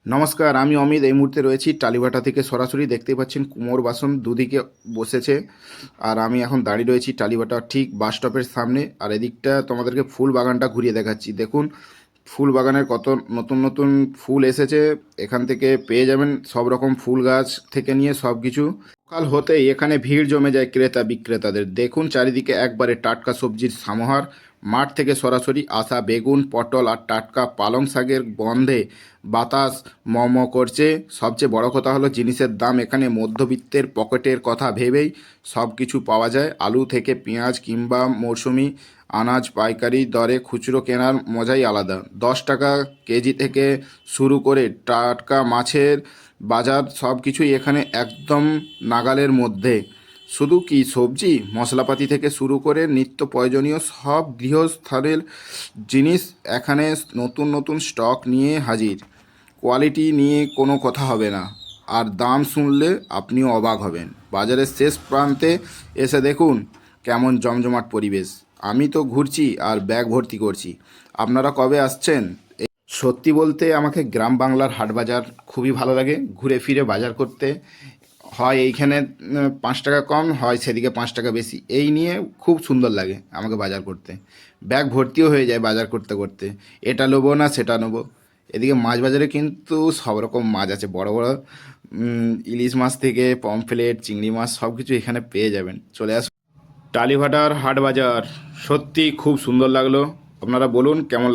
নমস্কার, আমি অমিত। এই মুহূর্তে রয়েছি টালিভাটা থেকে। সরাসরি দেখতেই পাচ্ছেন কুমোর বাসন দুদিকে বসেছে। আর আমি এখন দাঁড়িয়ে রয়েছি টালিভাটা ঠিক বাস স্টপের সামনে। আর এদিকটা তোমাদেরকে ফুল বাগানটা ঘুরিয়ে দেখাচ্ছি। দেখুন ফুল বাগানের কত নতুন নতুন ফুল এসেছে। এখান থেকে পেয়ে যাবেন সব রকম ফুল গাছ থেকে নিয়ে সব কিছু। সকাল হতেই এখানে ভিড় জমে যায় ক্রেতা বিক্রেতাদের। দেখুন চারিদিকে একবারে টাটকা সবজির সমাহার। মাঠ থেকে সরাসরি আসা বেগুন, পটল আর টাটকা পালং শাকের গন্ধে বাতাস ম ম করছে। সবচেয়ে বড় কথা হলো জিনিসের দাম এখানে মধ্যবিত্তের পকেটের কথা ভেবেই সব কিছু পাওয়া যায়। আলু থেকে পেঁয়াজ কিংবা মৌসুমি আনাজ পাইকারি দরে খুচরো কেনার মজাই আলাদা। 10 টাকা কেজি থেকে শুরু করে টাটকা মাছের বাজার সব কিছুই এখানে একদম নাগালের মধ্যে। শুধু কি সবজি, মশলাপাতি থেকে শুরু করে নিত্য প্রয়োজনীয় সব গৃহস্থালির জিনিস এখানে নতুন নতুন স্টক নিয়ে হাজির। কোয়ালিটি নিয়ে কোনো কথা হবে না, আর দাম শুনলে আপনিও অবাক হবেন। বাজারের শেষ প্রান্তে এসে দেখুন কেমন জমজমাট পরিবেশ। আমি তো ঘুরছি আর ব্যাগ ভর্তি করছি। আপনারা কবে আসছেন? সত্যি বলতে আমাকে গ্রাম বাংলার হাট বাজার খুবই ভালো লাগে ঘুরে ফিরে বাজার করতে। হয় এইখানে 5 টাকা কম, হয় সেদিকে 5 টাকা বেশি, এই নিয়ে খুব সুন্দর লাগে আমাকে বাজার করতে। ব্যাগ ভর্তিও হয়ে যায় বাজার করতে করতে। এটা নেবো না সেটা নেবো। এদিকে মাছ বাজারে কিন্তু সব রকম মাছ আছে, বড় বড় ইলিশ মাছ থেকে পমফ্লেট, চিংড়ি মাছ সব কিছু এখানে পেয়ে যাবেন। চলে আসুন টালিভাটার হাট বাজার। সত্যি খুব সুন্দর লাগলো। আপনারা বলুন কেমন